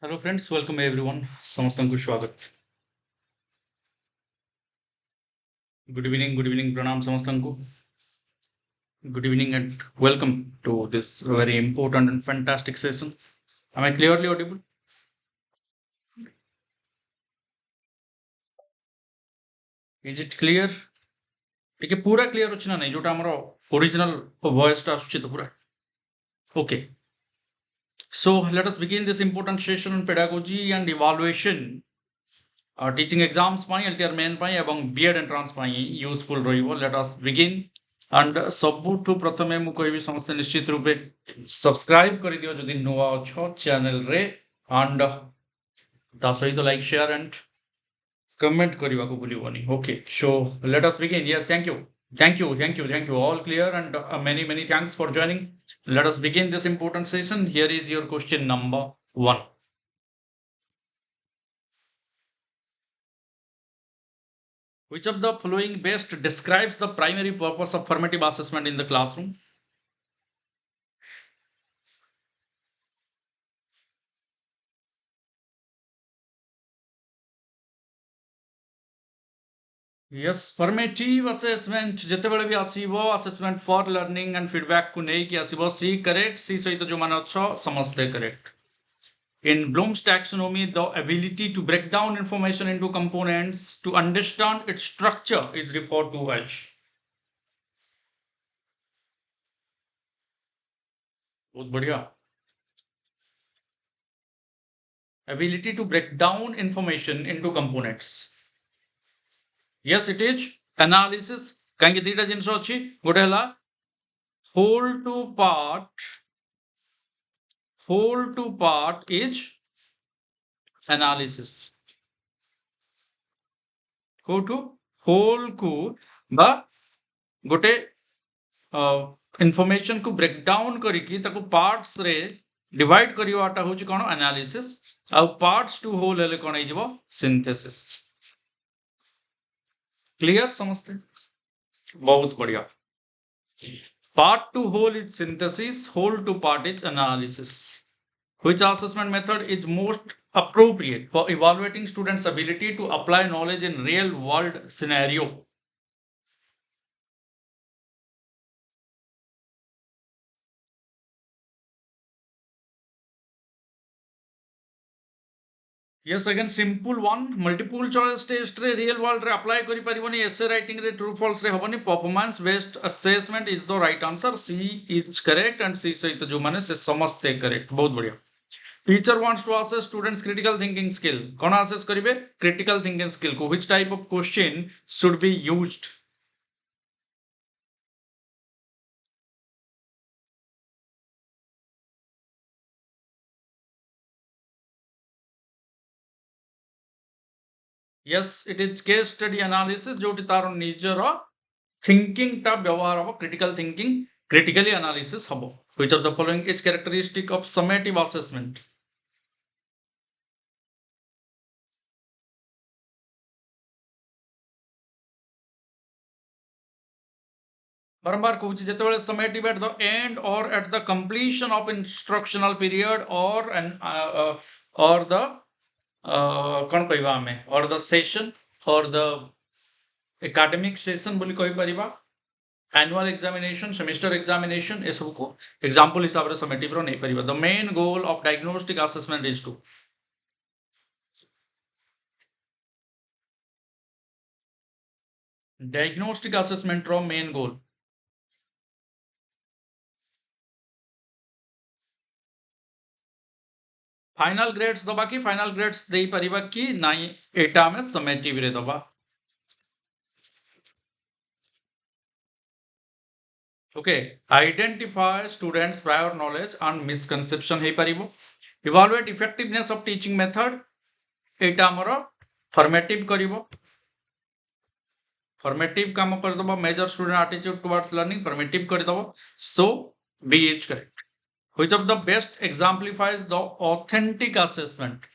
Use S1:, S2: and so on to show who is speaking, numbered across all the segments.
S1: Hello friends, welcome everyone. समस्त को स्वागत। गुड इवनिंग, प्रणाम समस्त को। Good evening and welcome to this very important and fantastic session. Am I clearly audible? Is it clear? ठीक है, पूरा क्लियर अच्छे ना नहीं जोटा हमारा ओरिजिनल वॉइस टा आसुची तो पूरा okay. So let us begin this important session on pedagogy and evaluation. Teaching exams पाई LTR मेन पाई एवं B.Ed एंट्रांस पाई यूजफुल रहिबो। लेट अस बिगिन एंड सबुठु प्रथमे मु कहबी समस्त निश्चित रूपे सब्सक्राइब कर दियो जदि नुआ अछो चैनल रे एंड ता सहित लाइक शेयर एंड कमेंट करबा को भूलिबोनी। Okay, so let us begin. Yes, thank you all clear and many thanks for joining. Let us begin this important session. Here is your question number 1. Which of the following best describes the primary purpose of formative assessment in the classroom? Yes, formative assessment ଯେତେବେଳେ ବି ଆସିବ assessment for learning and feedback କୁ ନେଇକି ଆସିବ। C correct, C ସହିତ ଯୋଉମାନେ ଅଛ ସମସ୍ତେ correct. In Bloom's taxonomy, the ability to break down information into components to understand its structure is referred to as. बहुत बढ़िया। Ability to break down information into components. Yes, it is analysis. କାହିଁକି ଦିଟା ଜିନିଷ ଅଛି, ଗୋଟେ ହେଲା whole to part is analysis. କୋଉଠୁ whole କୁ ବା ଗୋଟେ इनफॉरमेशन को ब्रेक डाउन करिकी ताको पार्ट्स रे डिवाइड करिवाटा होची कोन एनालिसिस। आ पार्ट्स टू होल हेले कोन हिजबो सिंथेसिस। क्लियर समझते? बहुत बढ़िया। Part to whole is synthesis, whole to part is analysis. Which assessment method is most appropriate for evaluating students' ability to apply knowledge in real world scenario? Yes, again simple one. Multiple choice test रे real world रे apply करी परिबनी। essay writing रे true false रे हबनी। performance based assessment is the right answer. C is correct and C सहित जो माने से समस्ते correct। बहुत बढ़िया। Teacher wants to assess students critical thinking skill. कौन assess करिवे? critical thinking skill को। which type of question should be used? Yes, it is case study analysis जोटी तार निजर thinking टा व्यवहार हबो। critical thinking critically analysis हबो। which of the following is characteristic of summative assessment? बारंबार कहूँ जितेबाला summative at the end or at the completion of instructional period or the कौन कहबा हमें or the session or the academic session बोली कहि परिबा। annual examination, semester examination ए सब को example हिसाब रे summative रो नहीं परिबा। the main goal of diagnostic assessment is to diagnostic assessment रो main goal फाइनल ग्रेड्स दबा कि फाइनल ग्रेड्स देई परिबा कि नाही एटा में समेटिव रे दबा। Okay, identify students prior knowledge and misconception हे परिबो। Evaluate effectiveness of teaching method एटा हमर फॉर्मेटिव करिवो। फॉर्मेटिव काम कर दबो measure student attitude towards learning formative कर दबो। So B is correct. Which of the best exemplifies the authentic assessment?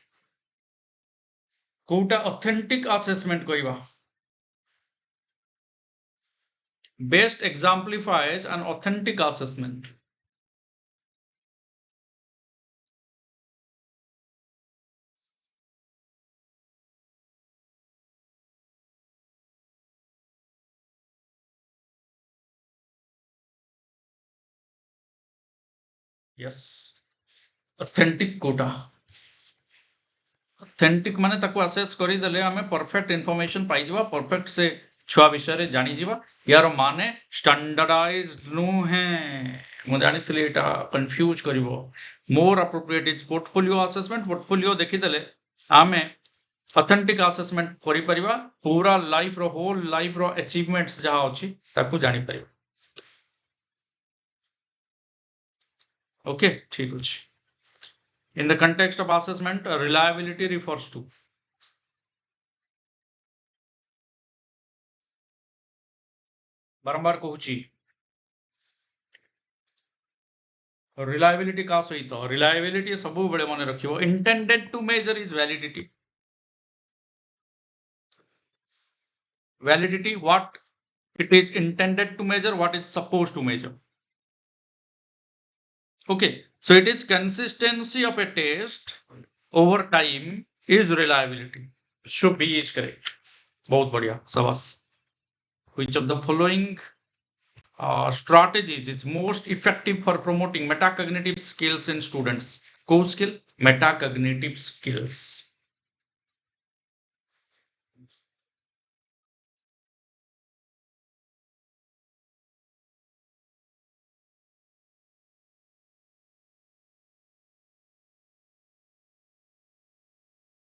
S1: कोटा authentic assessment कहबा। best exemplifies an authentic assessment. Yes authentic कोटा ऑथेंटिक माने ताको असेस करी देले हमें परफेक्ट इंफॉर्मेशन पाई जबा परफेक्ट से छुआ विषय रे जानी जीवा यार माने स्टैंडर्डाइज्ड नु है मु जानि थली एटा कंफ्यूज करिवो मोर अप्रोप्रिएट इज पोर्टफोलियो देखि देले आमे ऑथेंटिक असेसमेंट करि परिबा पूरा लाइफ रो होल लाइफ रो अचीवमेंट्स जहा अछि ताकू जानि परिबा ओके ठीक अछि in the context of assessment reliability refers to बारंबार कहूची reliability का सहित reliability सब बेले मन रखियो intended to measure is validity what it is intended to measure what it's supposed to measure okay so it is consistency of a test over time is reliability so B is correct बहुत बढ़िया शाबाश which of the following strategies is most effective for promoting metacognitive skills in students co skill metacognitive skills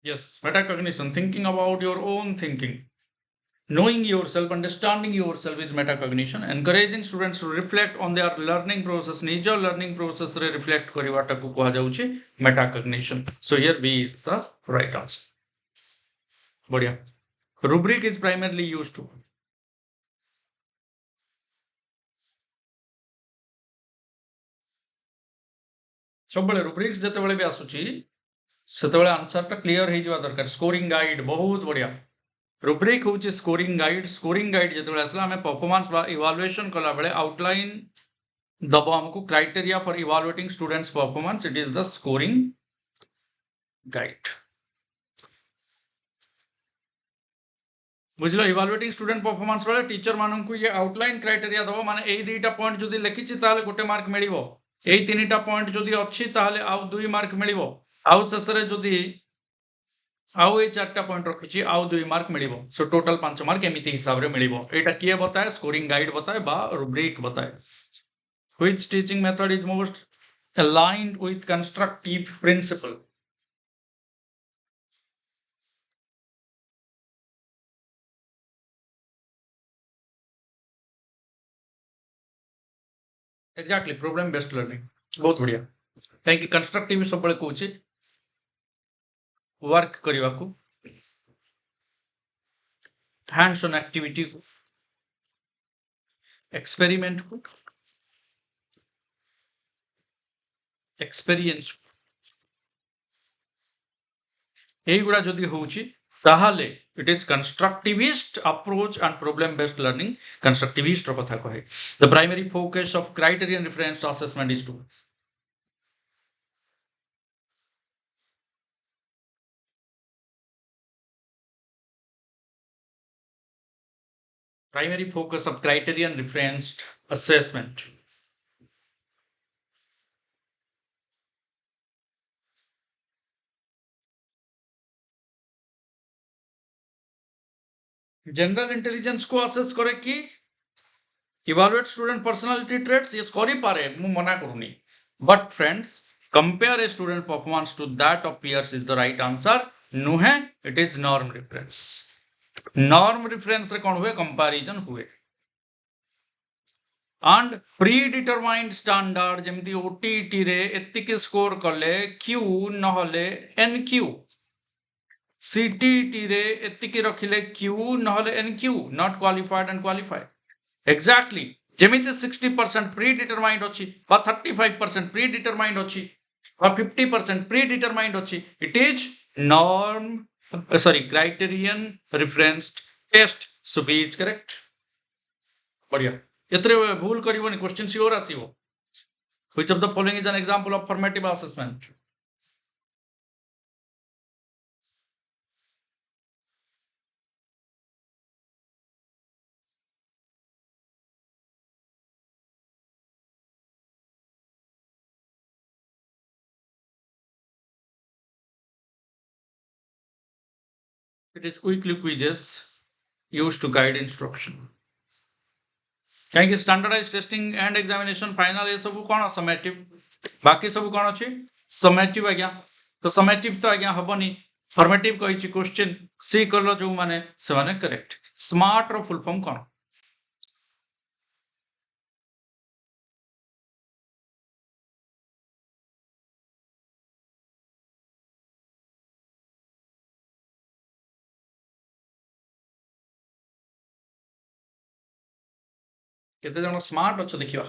S1: yes metacognition thinking about your own thinking knowing yourself understanding yourself is metacognition encouraging students to reflect on their learning process nijo learning process re reflect karibata ku kuha jauchi metacognition so here B is the right answer बढ़िया rubric is primarily used to सब rubrics ଯେତେବେଳେ ବି ଆସୁଛି ସେତେବେଳେ answer ଟା clear ହେଇଯିବା ଦରକାର scoring guide ବହୁତ ବଢିଆ रुब्रिक होची स्कोरिंग गाइड ଯେତେବେଳେ ଆସିଲା ଆମେ परफॉर्मेंस ବା इवैल्यूएशन कला बेले आउटलाइन दबो हमको criteria for evaluating students performance it is the scoring guide बुझलो इवैल्यूएटिंग स्टूडेंट परफॉर्मेंस बेले टीचर मानन को ये आउटलाइन क्राइटेरिया दबो माने एई दुईटा पॉइंट जदी लिखिछि ताले गोटे मार्क मिलिबो एई तीनटा पॉइंट जदी अछि ताले आउ 2 मार्क मिलिबो आउ शेषरे जदी आउ ए चारटा पॉइंट रखिछि आउ 2 मार्क मिलिबो सो टोटल 5 मार्क एमिति हिसाब रे मिलिबो एटा किए बताए स्कोरिंग गाइड बताए बा रुब्रिक बताए which teaching method is most aligned with constructive principle exactly problem based learning बहुत बढ़िया कहीं कंस्ट्रक्टिव सब बड़े कहूँ वर्क करने को हैंड्स ऑन एक्टिविटी को एक्सपेरिमेंट को एक्सपीरियंस एगुड़ा जदि होउची ताहाले it is constructivist approach and problem based learning constructivist रो कथा कहे the primary focus of criterion reference assessment is to primary focus of criterion referenced assessment general intelligence को असेस करे कि इवैल्यूएट स्टूडेंट पर्सनालिटी ट्रेट्स ये करि पारे मु मना करूनी but friends compare a student performance to that of peers is the right answer नुहे इट इज नॉर्म रेफरेंस रे कोन हुए कंपैरिजन हुए and predetermined standard जेमती OTT रे एतिकी स्कोर कले Q नहले NQ CTT रे एतिकी रखिले Q नहले NQ not qualified and qualified exactly जेमिति 60% predetermined अछि बा 35% predetermined अछि बा 50% predetermined अछि it is norm sorry criterion referenced test so B is correct बढ़िया एतरे भूल करिवनी क्वेश्चन सियोर आसीबो which of the following is an example of formative assessment It is weekly quizzes used to guide instruction. कहीं standardize testing and examination final ये सब कौन समेटिव बाकी सब कौन अच्छे समेटिव आज्ञा तो समेटिव तो आज्ञा हबनी फॉर्मेटिव कही क्वेश्चन सी कल जो माने से माने करेक्ट स्मार्ट रो फुल फॉर्म कौन केते जण स्मार्ट अच्छो देखिवा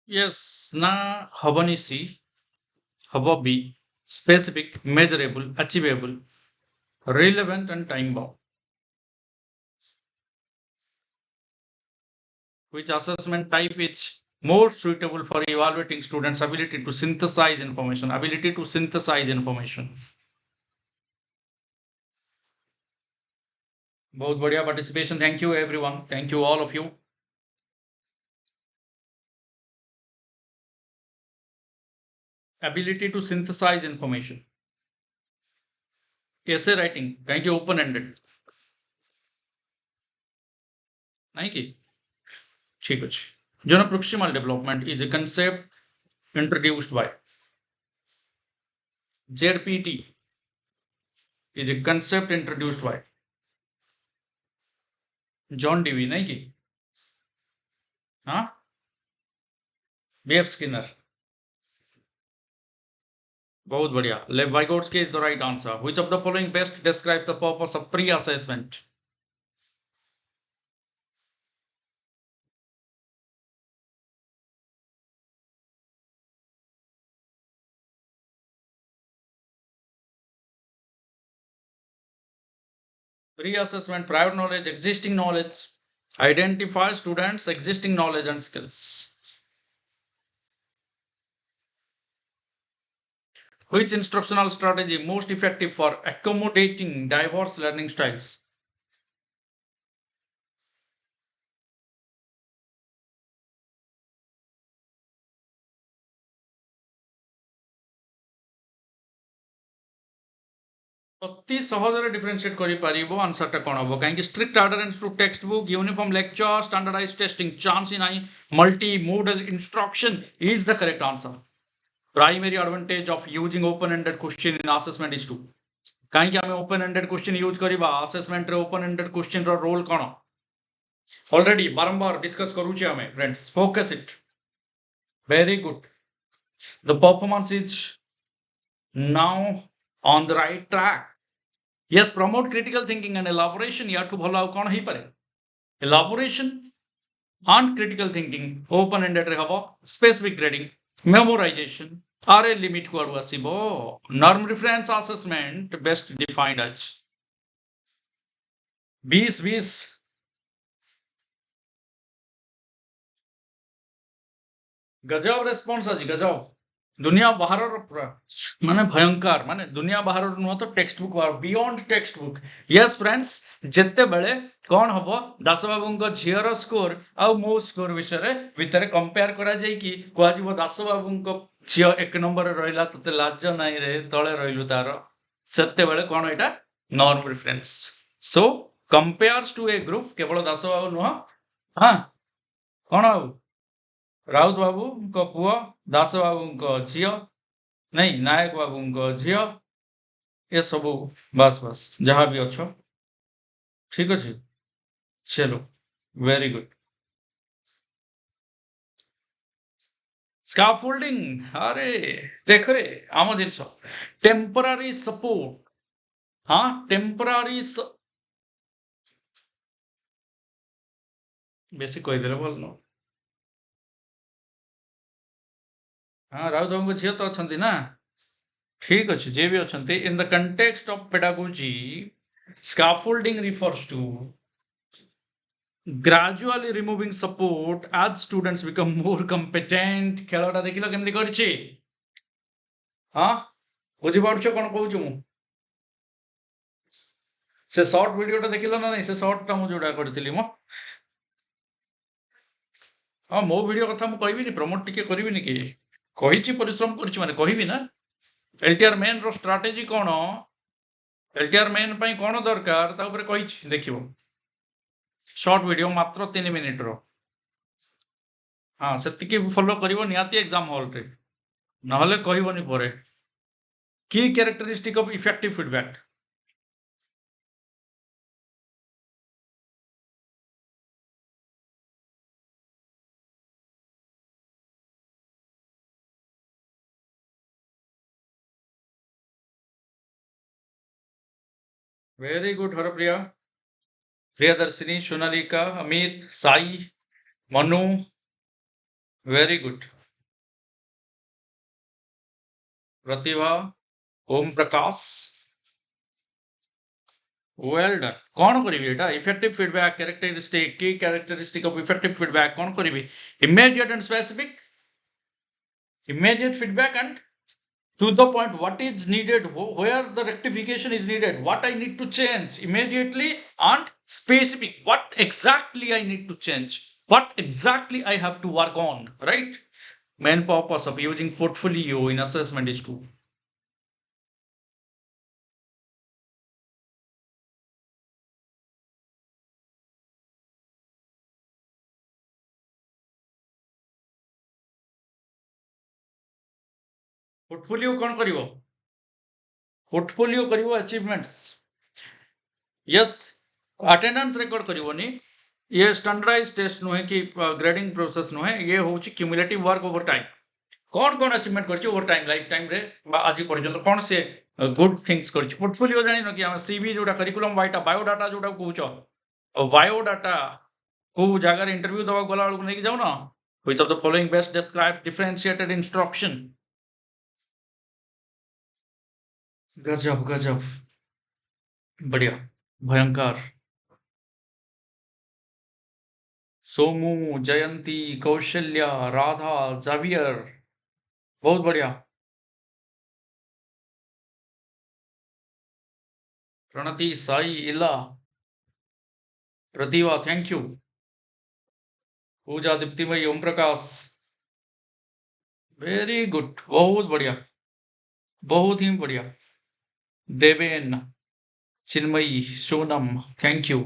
S1: यस ना हबनी सी हब be specific measurable achievable relevant and time bound which assessment type is more suitable for evaluating students ability to synthesize information बहुत बढ़िया participation thank you everyone thank you all of you ability to synthesize information essay writing कहीं open ended नहीं कि ठीक अच्छे General proximal development is a concept introduced by ZPT is a concept introduced by John Dewey नहीं कि हाँ B.F. Skinner बहुत बढ़िया Vygotsky is the right answer which of the following best describes the purpose of pre-assessment pre-assessment prior knowledge existing knowledge identify students existing knowledge and skills which instructional strategy most effective for accommodating diverse learning styles अति सहजरे differentiate करि परिबो answer टा कोन हबो काहे कि strict adherence to textbook uniform lecture standardised testing chance ही नाही multimodal instruction is the correct answer primary advantage of using open ended question in assessment is to काहे कि हमें ओपन एंडेड क्वेश्चन यूज करबा assessment रे open ended question रो role कोन already बारंबार डिस्कस करू छी हमें friends focus it very good the performance is now on the right track yes promote critical thinking and elaboration या to भला कौन ही पारे elaboration and critical thinking open ended रे हबो specific grading memorization आरे limit को आडू आसीबो norm reference assessment best defined as 20 गजब response आज गजब दुनिया बाहर माने भयंकर माने दुनिया बाहर नुह तो टेक्स्ट बुक बाहर beyond text book yes friends जेते बेले कौन हबो दास बाबू झीर स्कोर आउ मो स्कोर विषय भितर कंपेयर करा जाई कि कहजिबो दास बाबू झील एक नंबर रहिला तते लाज नाही रे तळे रहिलु तार सेते बेले कौन एटा norm reference so compares to a group केवल दास बाबू नुह हां कौन आउ राउत बाबू पुआ दास बाबू झील नहीं नायक बाबू झील ये सब बस बस जहाँ भी अच्छो ठीक अच्छे चलो वेरी गुड स्काफोल्डिंग अरे देख रे आम जिन टेम्परारी सपोर्ट हाँ टेम्परारी बेसी कहीदे भल न हाँ राउत बाबू झील तो अच्छा ना ठीक अच्छे जे भी अच्छा in the context of pedagogy scaffolding refers to gradually removing support as students become more competent खेलटा देखिल केमती करछि हाँ बुझी पारुछ कौन कहूँ मु से शॉर्ट वीडियोटा देखिल ना नहीं से शॉर्टटा मु जोड़ा करथिली मो हाँ मो वीडियो कथा मु कहबिनी प्रमोट टिके करबिनी कि कहिछि परिश्रम करछि माने कहबी ना एलटीआर मेन रो स्ट्रैटेजी कोन एलटीआर मेन पई कोन दरकार ता ऊपर कहिछि देखिबो शॉर्ट वीडियो मात्र 3 मिनिट रो हाँ सेतिके फॉलो करिवो निहाती एग्जाम हॉल रे नहले कहबोनी परे की characteristic of effective feedback very good Harpriya Priyadarshini Sonalika Amit Sai Manu very good Pratibha Om Prakash well done कौन करी एटा इफेक्टिव फीडबैक कैरेक्टरिस्टिक की कैरेक्टरिस्टिक ऑफ इफेक्टिव फीडबैक कौन करी immediate and specific immediate feedback and to the point what is needed where the rectification is needed what I need to change immediately and specific what exactly I need to change what exactly I have to work on right main purpose of using portfolio in assessment is to portfolio कौन करिवो portfolio करिवो achievements yes attendance record करिवोनी ये standardise test नुहे कि grading process नुहे ये होची cumulative work over time कौन कौन achievement करछि ओवर टाइम लाइफ टाइम रे बा आज पर्यंत कौन से गुड थिंग्स करछि पोर्टफोलियो जानि न कि हम सीवी जोटा करिकुलम वाइटा बायोडाटा जोटा कहउछ बायोडाटा को जगह इंटरव्यू दवा गला वाला नहीं जाऊ ना which of the following best describe differentiated instruction गजब गजब बढ़िया भयंकर सोमू जयंती कौशल्या राधा जावियर बहुत बढ़िया Pranati Sai Ila Pratibha thank you Puja Diptimayee Om Prakash very good बहुत बढ़िया बहुत ही बढ़िया Deven Chinmayee Sonam thank you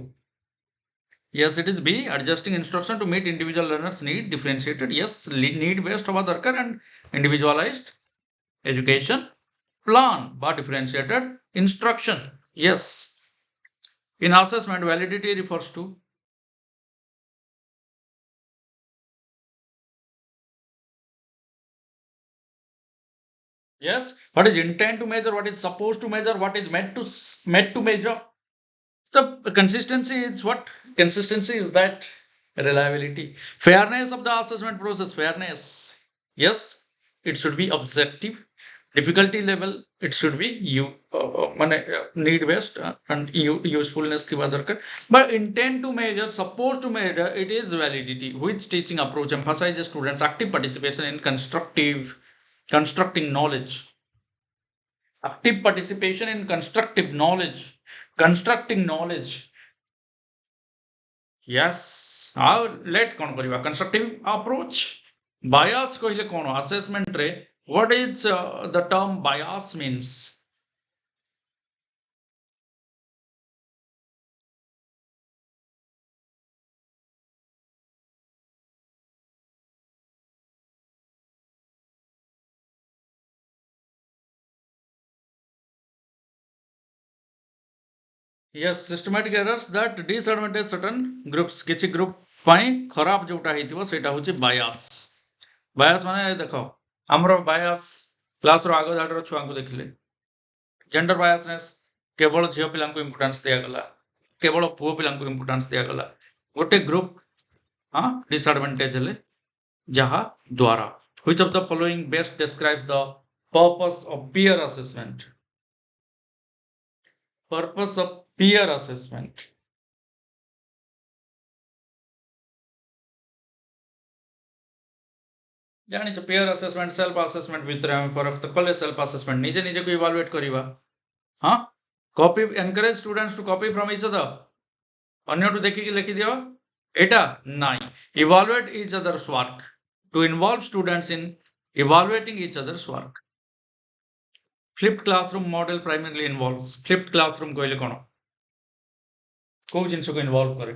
S1: yes it is B adjusting instruction to meet individual learners need differentiated yes need based हवा दरकार and individualized education plan by differentiated instruction yes in assessment validity refers to yes what is intent to measure what is supposed to measure what is meant to measure so consistency is what consistency is that reliability fairness of the assessment process fairness yes it should be objective difficulty level it should be you need based and usefulness थिबा दरकार but intent to measure supposed to measure it is validity which teaching approach emphasizes students active participation in constructing knowledge active participation in constructing knowledge yes how let kon kariba constructive approach bias कहले कोन assessment रे what is the term bias means yes systematic errors that disadvantage certain groups किछि group पई खराब जोटा हेतिबो सेटा होछि bias bias माने देखो हमरो bias क्लास रो आगो धाडर छुआ को देखले जेंडर बायसनेस केवल झियो पिलां को इंपोर्टेंस दिया गला केवल पुओ पिलां को इंपोर्टेंस दिया गला गोटे ग्रुप हां डिसएडवांटेज हेले जहा द्वारा which of the following best describes the purpose of peer assessment purpose of peer assessment ଜାଣିଛ peer assessment self assessment ଭିତରେ ଆମେ ଫରକ ତ କଲେ self assessment ନିଜେ ନିଜକୁ evaluate କରିବା ହଁ copy encourage students to copy from each other ଅନ୍ୟଠୁ ଦେଖିକି ଲେଖିଦିଅ ଏଇଟା ନାଇଁ evaluate each other's work to involve students in evaluating each other's work flipped classroom model primarily involves flipped classroom କହିଲେ କଣ କୋଉ ଜିନିଷକୁ involve କରେ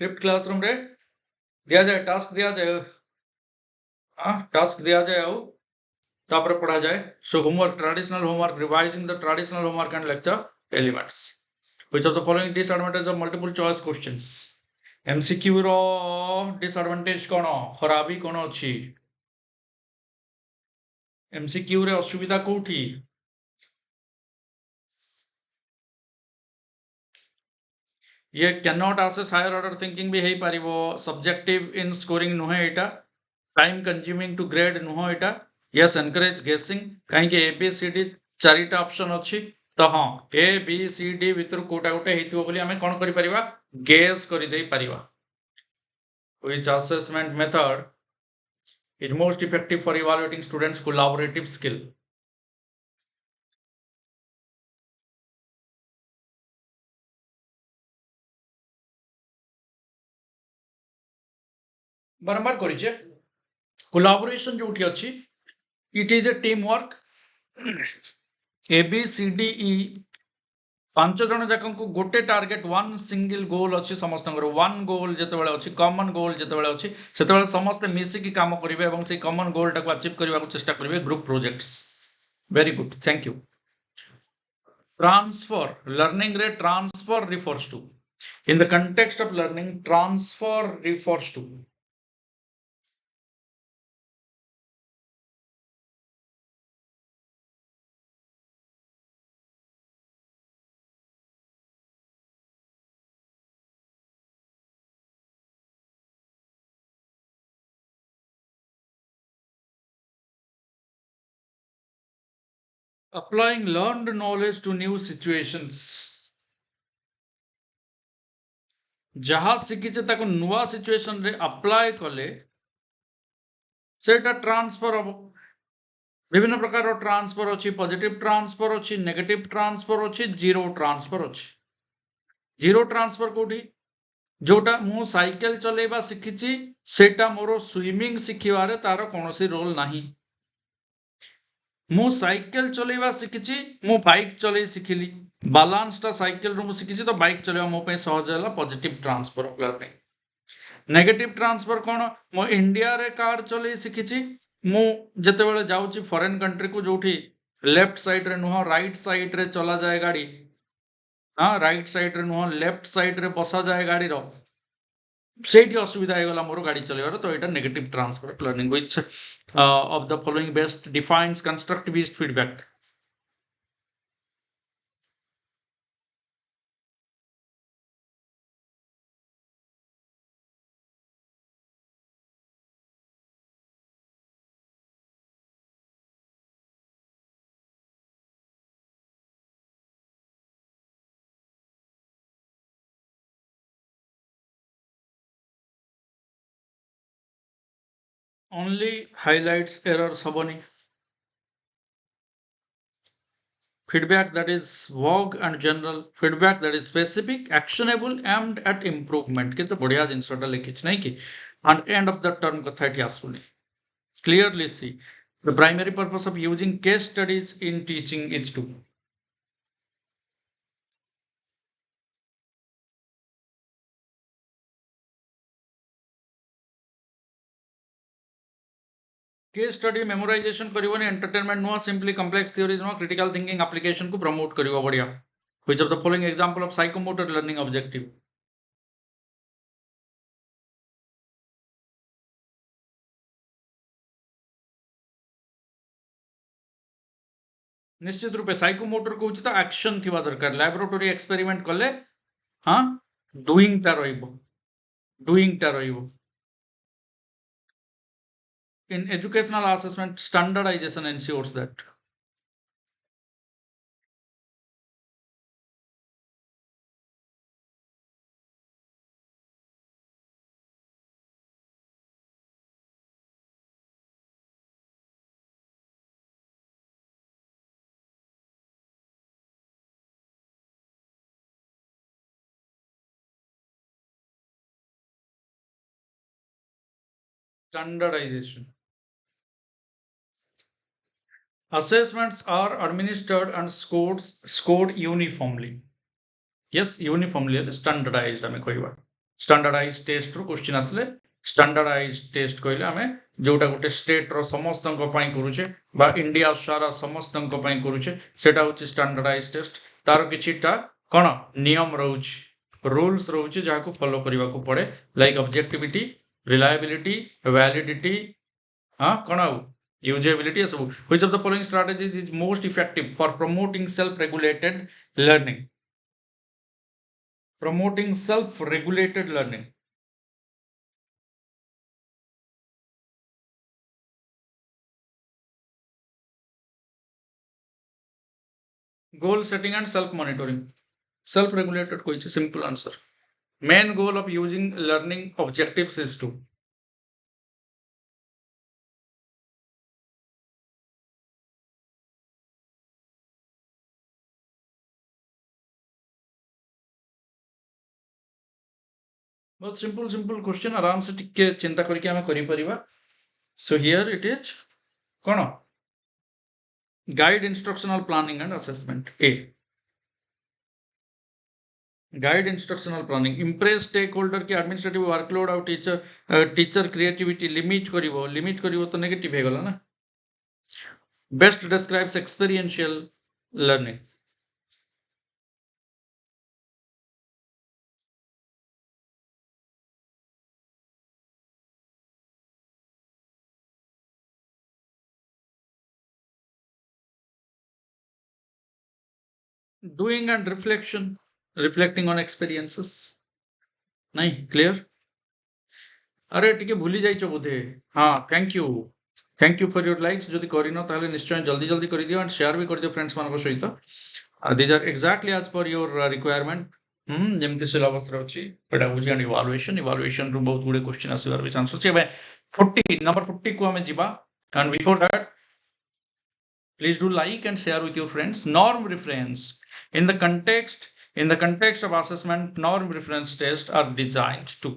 S1: flipped classroom ରେ ଦିଆଯାଏ ଟାସ୍କ ଦିଆଯାଏ टास्क दिया जाए ଆଉ ତାପରେ ପଢା ଯାଏ so homework traditional homework revising the traditional homework and lecture elements which of the following disadvantages of multiple choice questions MCQ ର disadvantage କଣ ଖରାପी କଣ ଅଛି MCQ ରେ ଅସୁବିଧା କୋଉଠି ये cannot access higher order thinking भी ହେଇ ପାରିବ subjective in scoring ନୁହେଁ ଏଇଟା time consuming to grade ନୁହଁ ଏଇଟା yes encourage guessing କାହିଁକି A B C D ଚାରିଟା ଅପସନ ଅଛି ତ ହଁ A B C D ଭିତରୁ କୋଉଟା ଗୋଟେ ହେଇଥିବ ବୋଲି ଆମେ କଣ କରିପାରିବା ଗେସ୍ କରିଦେଇ ପାରିବା which assessment method is most effective for evaluating students collaborative skill ବାରମ୍ବାର କରିଛେ collaboration ଯୋଉଠି ଅଛି it is a teamwork A B C D E ପାଞ୍ଚ ଜଣ ଯାକଙ୍କୁ ଗୋଟେ ଟାର୍ଗେଟ ୱାନ୍ ସିଙ୍ଗଲ ଗୋଲ ଅଛି ସମସ୍ତଙ୍କର ୱାନ୍ ଗୋଲ ଯେତେବେଳେ ଅଛି କମନ ଗୋଲ ଯେତେବେଳେ ଅଛି ସେତେବେଳେ ସମସ୍ତେ ମିଶିକି କାମ କରିବେ ଏବଂ ସେଇ କମନ ଗୋଲଟାକୁ ଆଚିଭ୍ କରିବାକୁ ଚେଷ୍ଟା କରିବେ group projects very good thank you transfer learning ରେ transfer refers to in the context of learning transfer refers to applying learned knowledge to new situations ଯାହା ଶିଖିଛେ ତାକୁ ନୂଆ ସିଚୁଏସନ ରେ ଆପ୍ଲାଏ କଲେ ସେଟା ट्रांसफर ହବ विभिन्न प्रकार ट्रांसफर अच्छी पॉजिटिव ट्रांसफर अच्छी नेगेटिव ट्रांसफर अच्छी जीरो ट्रांसफर अच्छी जीरो ट्रांसफर कोठी जोटा मु साइकिल चलेबा शिखिची सेटा मोर स्विमिंग शिखिबारे तार कोनोसी रोल नाही मु साइकिल चलेबा शिखिची मु बाइक चले शिखिली बैलेंस ता साइकिल रो मु शिखिची तो बाइक चलेबा मो पे सहज होला positive transfer of learning negative transfer कौन मो इंडिया रे कार चले शिखिची मु जेतेबेले जाउची फॉरेन कंट्री को जोठी लेफ्ट साइड रे नुह राइट साइड रे चला जाए गाड़ी हाँ राइट साइड रे नुह लेफ्ट साइड रे बसा जाए गाड़ी रो सेठी असुविधा हे गला मोर गाड़ी चलेबार तो एटा negative transfer of learning which of the following best defines constructivist feedback only highlights errors hoboni feedback that is vague and general feedback that is specific actionable aimed at improvement केते बढ़िया जिनसटा लिखिछ नै कि and end of the term कथा एठी आसुनी clearly see the primary purpose of using case studies in teaching is to case study memorization करबोनी entertainment no simply complex theories no critical thinking application को promote करिवो बढ़िया which of the following example of psychomotor learning objective निश्चित रूपे psychomotor को तो action थिबा दरकार laboratory experiment कले हाँ डूइंग टा रहिबो डूइंग टा रहिबो in educational assessment standardization ensures that Standardization. Assessments are administered and scored uniformly. Yes, uniformly standardized आमे कहबा. Standardized test रो क्वेश्चन आसले standardized test कहले आमे जोटा गोटे स्टेट रो समस्तଙ୍କ ପାଇଁ करूचे बा इंडिया सारा समस्तଙ୍କ ପାଇଁ करूचे सेटा होची standardized test. तार किछिटा कोन नियम रहउची रूल्स रहउची जाको फॉलो करबा को पड़े लाइक ऑब्जेक्टिविटी रिलायबिलिटी वैलिडिटी कोन आउ usability सब. Which of the following strategies is most effective for promoting self-regulated learning? Promoting self-regulated learning. Goal setting and self-monitoring. Self-regulated कोई simple answer. Main goal of using learning objectives is to बहुत simple question आराम से टिके चिंता करके हमें करि परिबा. So here it is cone guide instructional planning and assessment. A guide instructional planning impress stakeholder के administrative workload और teacher creativity limit करिवो तो negative हे गला ना. Best describes experiential learning. Doing and reflecting on experiences. नहीं clear. अरे टिके भूली जाइछो बोधे. हाँ thank you for your likes. जदि करिनो ताले निश्चय जल्दी करि दियो and share भी कर दियो friends मानको सहित. These are exactly as per your requirement. जेमति सिलेबस रे अछि pedagogy and evaluation रो बहुत गुडे क्वेश्चन आसीबार भी चांस अछि. एबे 40 number 40 को हमें जिबा and before that please do like and share with your friends. Norm reference. In the context of assessment, norm reference tests are designed to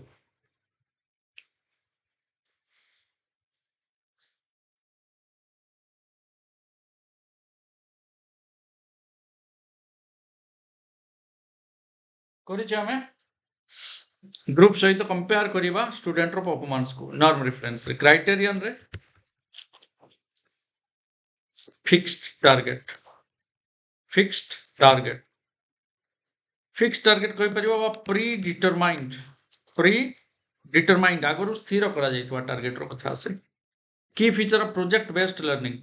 S1: करिचे हमें ग्रुप सहित कंपेयर करिबा स्टूडेंट रो परफॉर्मेंस को नॉर्म रेफरेंस रे criterion रे fixed target कहि परिबा बा pre determined आगरु स्थिर करा जाइतवा टारगेट रो कथा से. की feature of project based learning.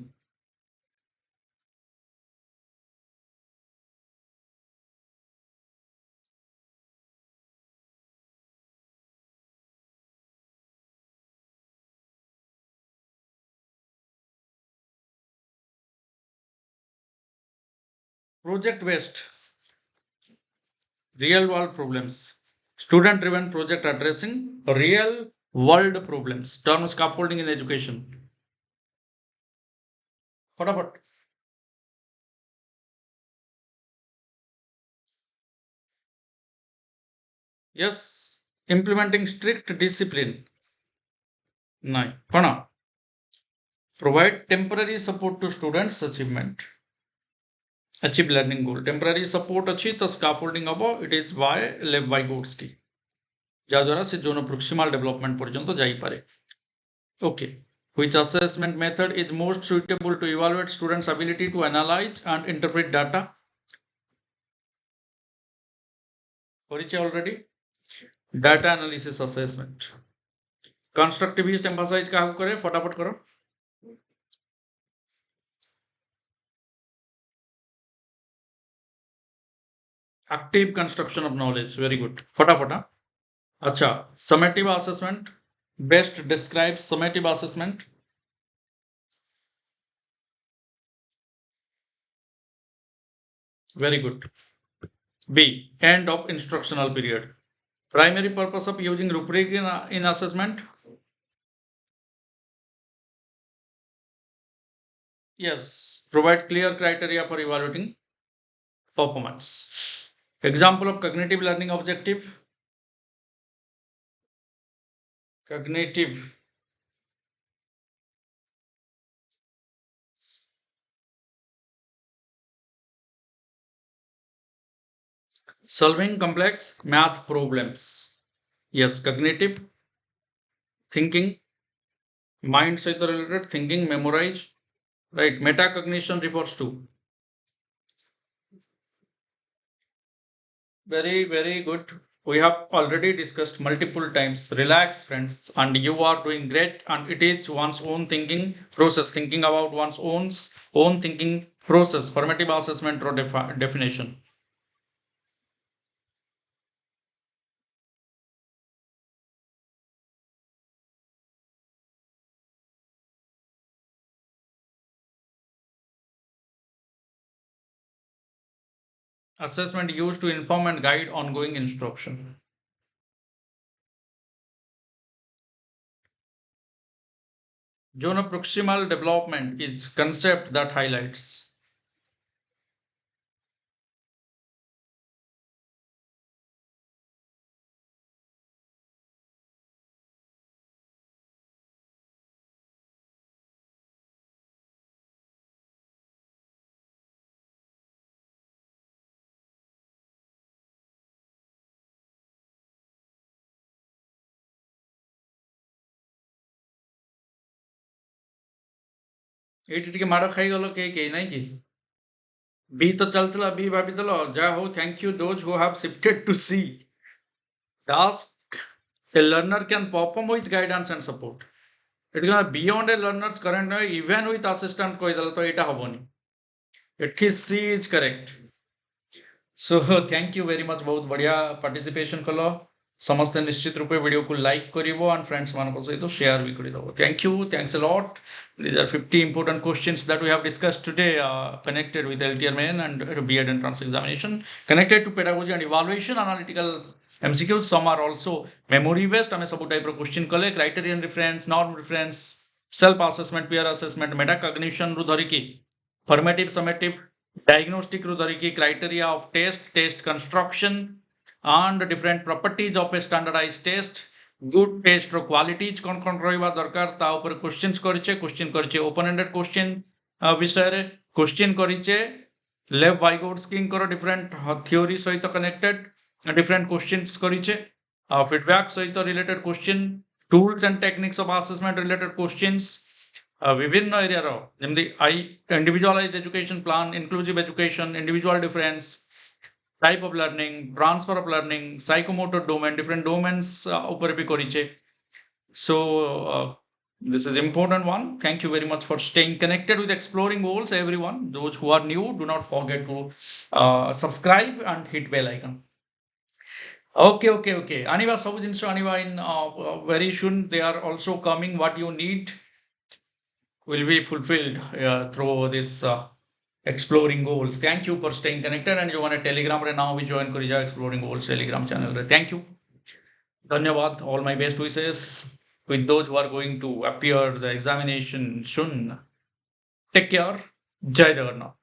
S1: Project based real world problems. Student driven project addressing real world problems. Term scaffolding in education. फटाफट. Yes, implementing strict discipline. नहीं कोना provide temporary support to students achieve learning goal. Temporary support अच्छी तो scaffolding अब it is by Lev-Vygotsky जा द्वारा से zone proximal development पर्यंत जाई पारे. Okay. Which assessment method is most suitable to evaluate students' ability to analyze and interpret data? परिचय already. Data analysis assessment. Constructivist emphasize क्या करे फटाफट करो. Active construction of knowledge. Very good. फटाफट. अच्छा summative assessment. Best describes summative assessment. Very good. B. End of instructional period. Primary purpose of using rubric in assessment. Yes. Provide clear criteria for evaluating performance. Example of cognitive learning objective. Cognitive solving complex math problems. Yes, cognitive thinking, mind saito related thinking, memorize, right? Metacognition refers to. Very, very good. We have already discussed multiple times. Relax, friends, and you are doing great. And it is one's own thinking process, thinking about one's own thinking process, formative assessment or definition. Assessment used to inform and guide ongoing instruction. Zone of proximal development is concept that highlights. ଏଇଠି ଟିକେ ମାଡ଼ ଖାଇଗଲ କେହି ନାଇଁ କି? B ତ ଚାଲିଥିଲା, B ଭାବିଦେଲ, ଯାହା ହଉ, thank you those who have shifted to C. Task a learner can perform with guidance and support. ଏଠି କଣ beyond a learner's current even with assistant କହିଦେଲ ତ ଏଇଟା ହବନି. ଏଠି C is correct. So thank you very much, बहुत बढ़िया participation कलो. समस्ते निश्चित रूपे वीडियो को लाइक करिवो and friends मान सहित शेयर भी करिदो. Thank you, thanks a lot. These are 50 important questions that we have discussed today, connected with LTR main and B.Ed entrance examination, connected to pedagogy and evaluation, analytical MCQs. Some are also memory based. हमें सब type of question कले, criterion reference, norm reference, self assessment, peer assessment, metacognition रू धरिकी, formative, summative, diagnostic रू धरिकी, criteria of test construction, and different properties of a standardized test, good test ro qualities kon ରହିବା ଦରକାର ତା ଉପରେ question କରିଛେ open ended question ବିଷୟରେ question କରିଛେ लेव वाइगोट्स्की different theory सहित connected different questions କରିଛେ feedback सहित related question, tools and techniques of assessment related questions, विभिन्न area row जेमती individualized education plan, inclusive education, individual difference, type of learning, transfer of learning, psychomotor domain, different domains upar bhi koriche. So this is important one. Thank you very much for staying connected with exploring goals, everyone. Those who are new, do not forget to subscribe and hit bell icon. Okay. Aniva sabu jinso aniva in very soon. They are also coming. What you need will be fulfilled through this exploring goals. Thank you for staying connected, and you want a telegram right now we join kori exploring goals telegram channel. Thank you, dhanyawad, all my best wishes with those who are going to appear the examination soon. Take care. Jai Jagannath.